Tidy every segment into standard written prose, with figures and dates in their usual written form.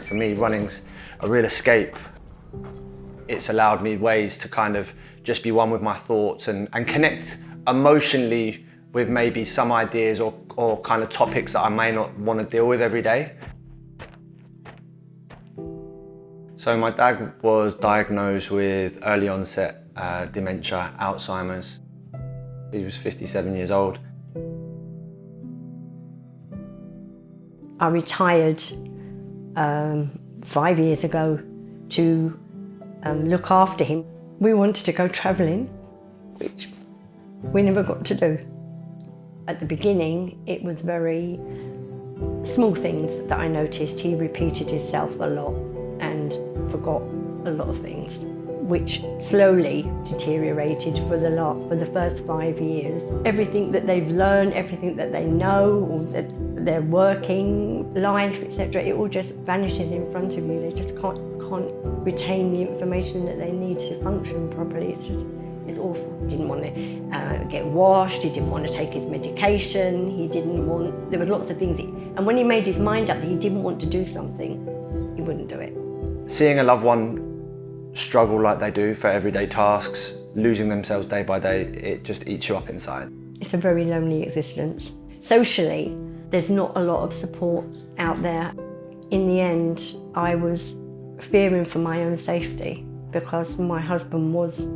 For me, running's a real escape. It's allowed me ways to kind of just be one with my thoughts and connect emotionally with maybe some ideas or kind of topics that I may not want to deal with every day. So my dad was diagnosed with early onset dementia, Alzheimer's. He was 57 years old. I retired 5 years ago to look after him. We wanted to go travelling, which we never got to do. At the beginning, it was very small things that I noticed. He repeated himself a lot and forgot a lot of things, which slowly deteriorated for the first 5 years. Everything that they've learned, everything that they know, or that their working life, etc., it all just vanishes in front of you. They just can't retain the information that they need to function properly. It's awful. He didn't want to get washed, he didn't want to take his medication, there was lots of things. And when he made his mind up that he didn't want to do something, he wouldn't do it. Seeing a loved one struggle like they do for everyday tasks, losing themselves day by day, it just eats you up inside. It's a very lonely existence. Socially, there's not a lot of support out there. In the end, I was fearing for my own safety because my husband was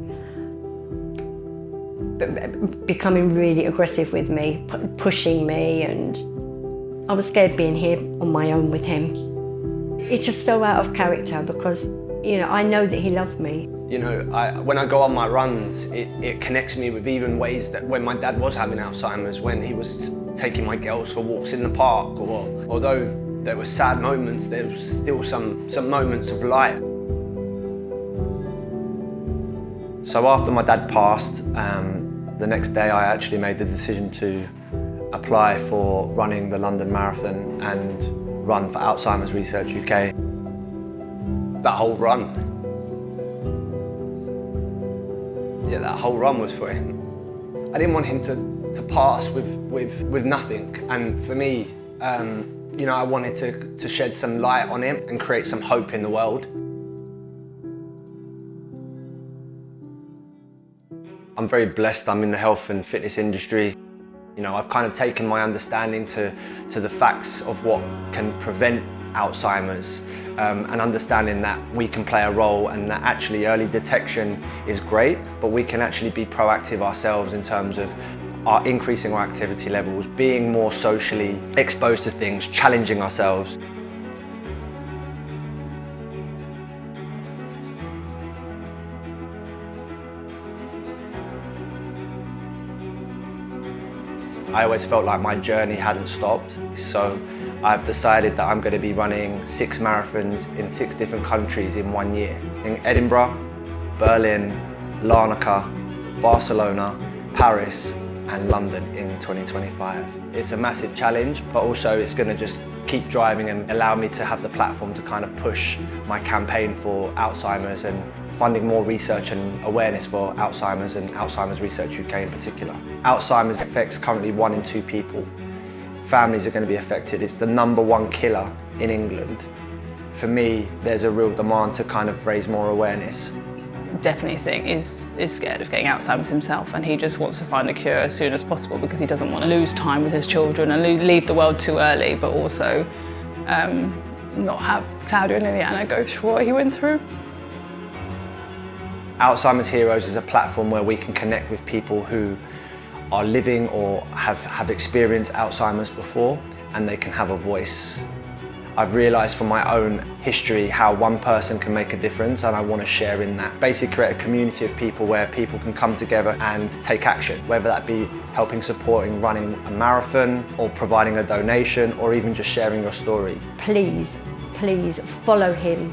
becoming really aggressive with me, pushing me, and I was scared being here on my own with him. It's just so out of character because, you know, I know that he loves me. You know, when I go on my runs, it connects me with even ways that when my dad was having Alzheimer's, when he was taking my girls for walks in the park, or although there were sad moments, there was still some moments of light. So after my dad passed, the next day I actually made the decision to apply for running the London Marathon and run for Alzheimer's Research UK. That whole run, that whole run was for him. I didn't want him to pass with nothing. And for me, you know, I wanted to shed some light on him and create some hope in the world. I'm very blessed. I'm in the health and fitness industry. You know, I've kind of taken my understanding to the facts of what can prevent Alzheimer's and understanding that we can play a role and that actually early detection is great, but we can actually be proactive ourselves in terms of increasing our activity levels, being more socially exposed to things, challenging ourselves. I always felt like my journey hadn't stopped, so I've decided that I'm going to be running 6 marathons in 6 different countries in 1 year. In Edinburgh, Berlin, Larnaca, Barcelona, Paris and London in 2025. It's a massive challenge, but also it's going to just keep driving and allow me to have the platform to kind of push my campaign for Alzheimer's and funding more research and awareness for Alzheimer's and Alzheimer's Research UK in particular. Alzheimer's affects currently 1 in 2 people. Families are going to be affected. It's the #1 killer in England. For me, there's a real demand to kind of raise more awareness. Definitely think is scared of getting Alzheimer's himself, and he just wants to find a cure as soon as possible because he doesn't want to lose time with his children and leave the world too early, but also not have Claudia and Liliana go through what he went through. Alzheimer's Heroes is a platform where we can connect with people who are living or have experienced Alzheimer's before, and they can have a voice. I've realised from my own history how one person can make a difference, and I want to share in that. Basically create a community of people where people can come together and take action, whether that be helping, supporting, running a marathon, or providing a donation, or even just sharing your story. Please, please follow him.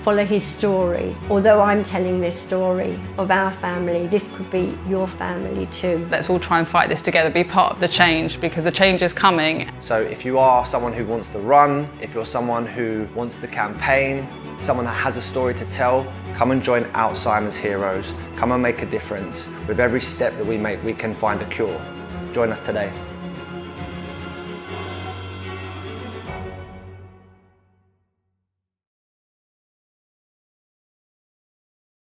Follow his story. Although I'm telling this story of our family, this could be your family too. Let's all try and fight this together, be part of the change, because the change is coming. So if you are someone who wants to run, if you're someone who wants to campaign, someone that has a story to tell, come and join Alzheimer's Heroes. Come and make a difference. With every step that we make, we can find a cure. Join us today.